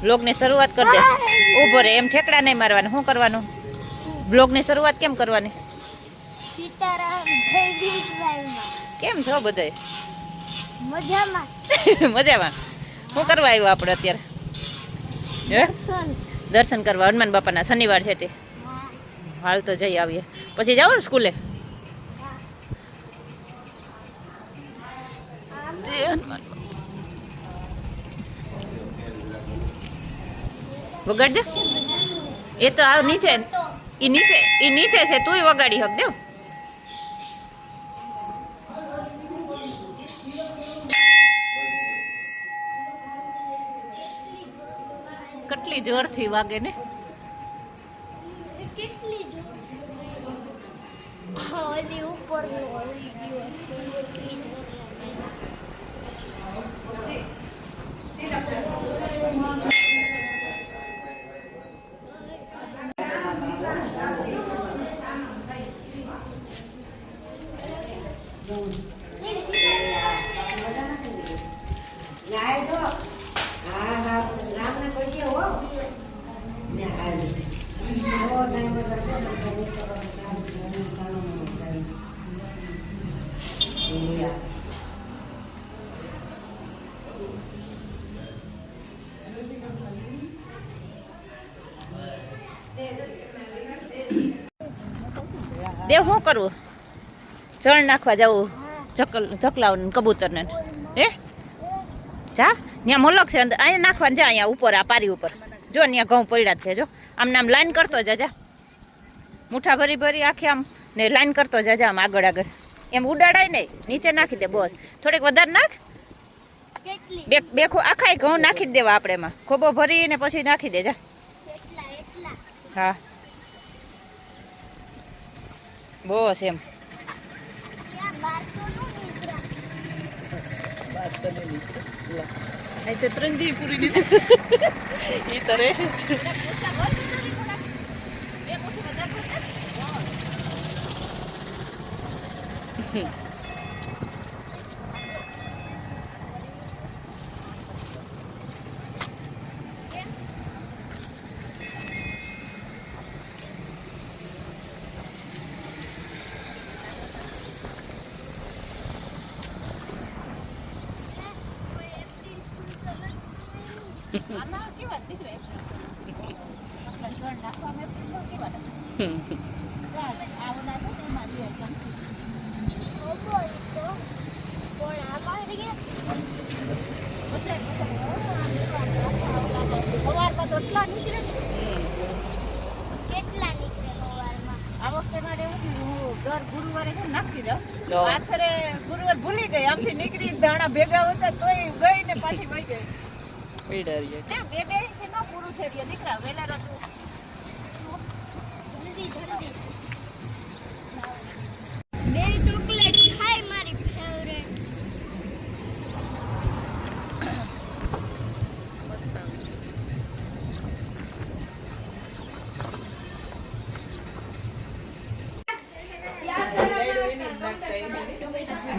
બ્લોગની શરૂઆત કરી દે. ઊભો રે, એમ ઠેકડા નહીં મારવાના. શું કરવાનું? બ્લોગની શરૂઆત કેમ કરવાની? કેમ છો બધાય? મજામાં. મજામાં. શું કરવા આવ્યો આપણે અત્યારે? હે? દર્શન કરવા હનુમાન બાપાના. શનિવાર છે તે. હાલ તો જઈ આવીએ, પછી જાઓ ને સ્કૂલે. જય હનુમાન. વગાડ દે. એ તો આવ નીચે, એ નીચે છે, તુંય વગાડી હક દેવ. કેટલી જોરથી વાગે ને. કેટલી જોર ઓલી ઉપર ઓલી ગયો કેટલી જોર દેવ શું કરવું? ચણ નાખવા જવું ચકલાવ કબૂતરને. હે જા, ત્યાં મોલક છે અંદર, અહીંયા નાખવાનું. જા અહીંયા ઉપર, આ પારી ઉપર જો, ત્યાં ઘઉં પડ્યા જ છે. જો આમ નામ લાઈન કરતો જા. મુઠ્ઠા ભરી ભરી આખી આમ ને લાઈન કરતો જા. આમ આગળ આગળ એમ ઉડાડાય નહીં, નીચે નાખી દે. બસ થોડીક વધારે નાખ. બે આખા ઘઉં નાખી જ દેવા આપણે એમાં, ખોબો ભરીને પછી નાખી દે. જા. હા બસ એમ. તો 3 દી પૂરી નથી. એ તો રહે છે. દર ગુરુવારે નાખી દઉં. આખરે ગુરુવાર ભૂલી ગઈ, આમથી નીકળી દાણા ભેગા હતા તોય ગઈ ને પાછી વહી ગઈ. બે છે ન પૂરું છે દીકરા. વેલા જલ્દી જલ્દી. બે ચોકલેટ ખાય મારી ફેવરેટ.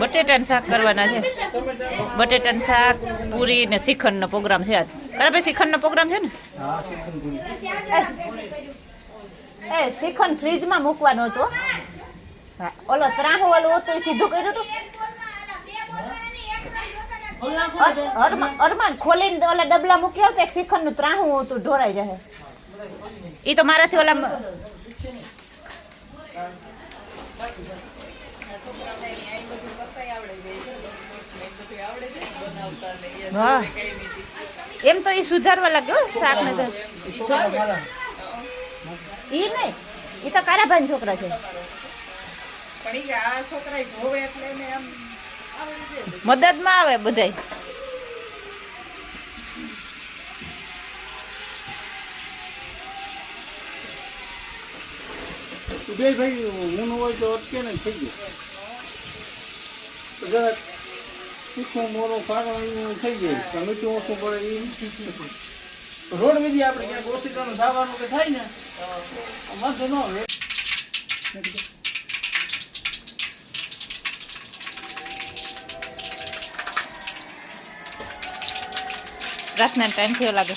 બટેટાનું શાક કરવાના છે. બટેટાનું શાક, પૂરી ને શ્રીખંડનો પ્રોગ્રામ છે આજ. ભાઈ શ્રીખંડનો પ્રોગ્રામ છે ને? એ શ્રીખંડ ફ્રીજમાં મૂકવાનો હતો. હા, ઓલો ત્રાહું ઓલું હતું એ સીધું કર્યું હતું. અરમાન ખોલીને ઓલા ડબલા મૂક્યા હતા. એક શ્રીખંડનું ત્રાહું હતું, ઢોરાઈ જાય. એ તો મારાથી ઓલા હા એમ તો એ સુધારવા લાગ્યો શાક ને. તો ઈ નહીં, એ તો કારાભાઈ છોકરા છે. મદદમાં આવે બધાય. બે ભાઈ હું હોય તો અટકે ને થઈ ગયું. તીખું મોરો ફાળો થઈ જાય, મીઠું ઓછું પડે એ રોડ વિધિ આપણે ક્યાંક ઓછીતાનું ધાવાનું કે થાય ને વાંધો ન આવે. રાતના ટાઈમ થયો લાગે.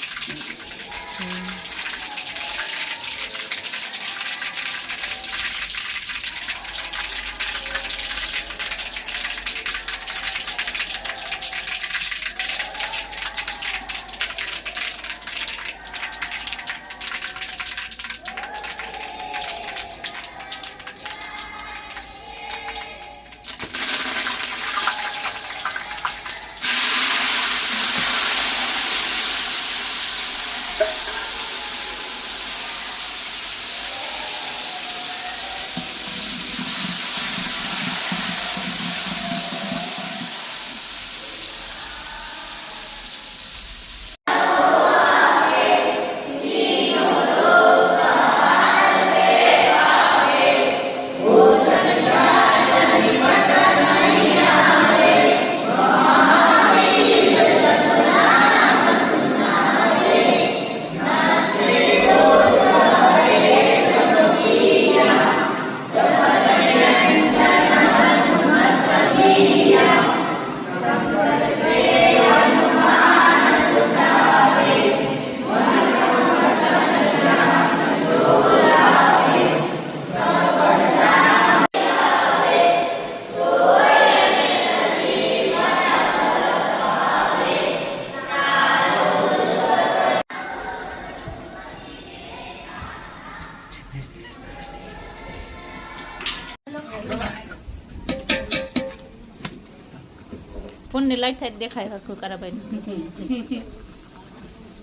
ફોનની લાઈટ થાય તો દેખાય હરખું કારાભાઈ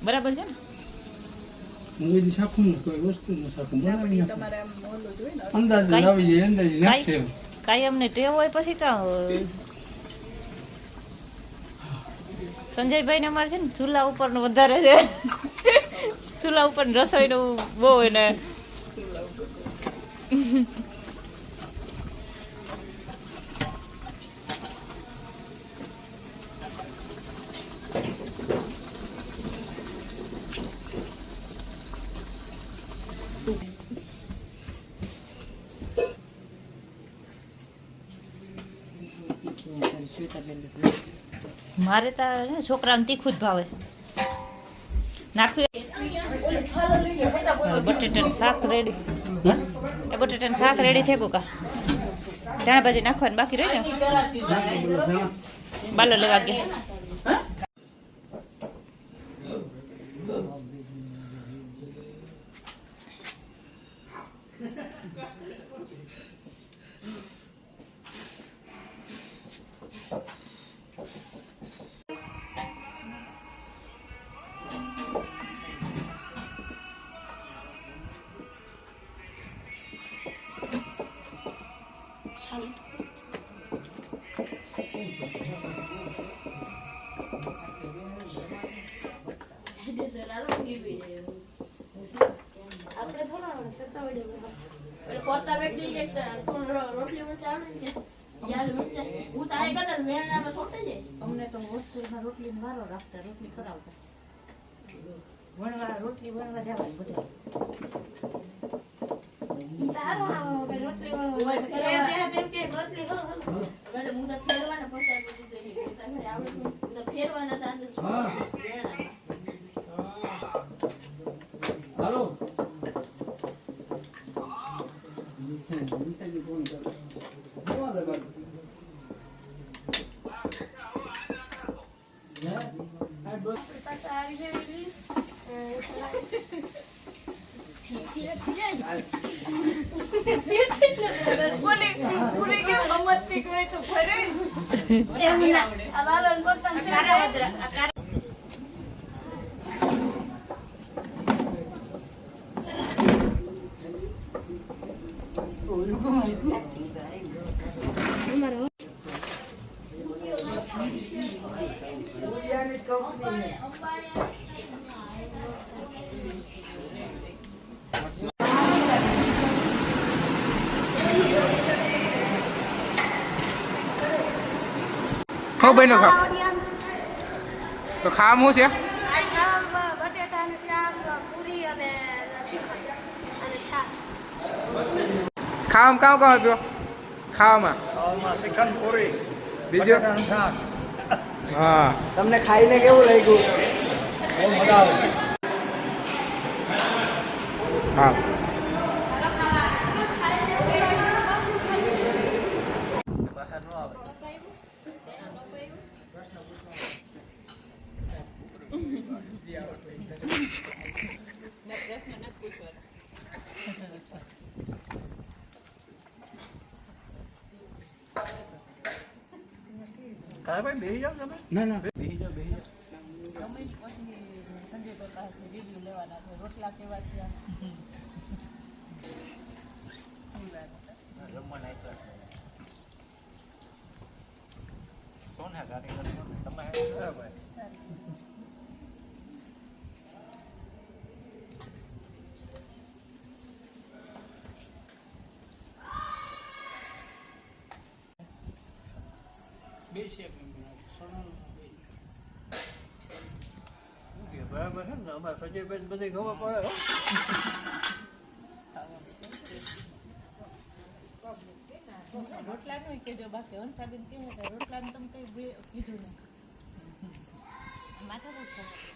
બરાબર છે ને હું એ શાખું કોઈ વસ્તુ નું શાખું બનાવી અંદાજે આવી જાય અંદાજે નાખે કાંઈ અમને ટેવ હોય પછી કાં સંજયભાઈને અમારે છે ને ચૂલા ઉપરનું વધારે છે ચૂલા ઉપર રસોઈનું બહુ એને મારે તો છોકરાને તીખું જ ભાવે નાખ્યું બટેટાનું શાક રેડી એ બટેટાનું શાક રેડી થઈ ગયું કા ધાણા ભાજી નાખવાની બાકી રહી ને બાલો લેવા ગયા આપણે થોડા સત્તા વડે પોતા બેઠી એક રોટલી વચ્ચે આવડે છે યાદ વચ્ચે હું તારે કદાચ મેળામાં છોટે છે અમને તો હોસ્ટેલમાં રોટલી મારો રાખતા રોટલી કરાવતા રોટલી વણવા જવાનું બધા તારો રોટલી વણવા એમ કે રોટલી કરો મેડમ હું તો ફેરવાના પોતા બેઠી આવડે હું તો ફેરવાના તાંદે મેળામાં હાલો હો બહેનો ખા તો ખાવાનું છે બટેટાનું શાક પૂરી અને શ્રીખંડ અને છાશ ખાવામાં કામ કામ આપ્યો ખાવામાં શ્રીખંડ પૂરી બીજું બટાટાનું શાક હા તમને ખાઈને કેવું લાગ્યું બહુ મજા આવે હા ભાઈ બેસી જાઓ તમે ના ના સંજયભાઈ પાસેથી રિવ્યુ લેવાના છે રોટલા કેવા થયા બરાબર છે ને અમારે સજયભાઈ બધી ખબર પડે હો રોટલાનું કહેજો બાકી હંસાબેન કેવું રોટલાનું તમે કઈ કીધું નહીં માથા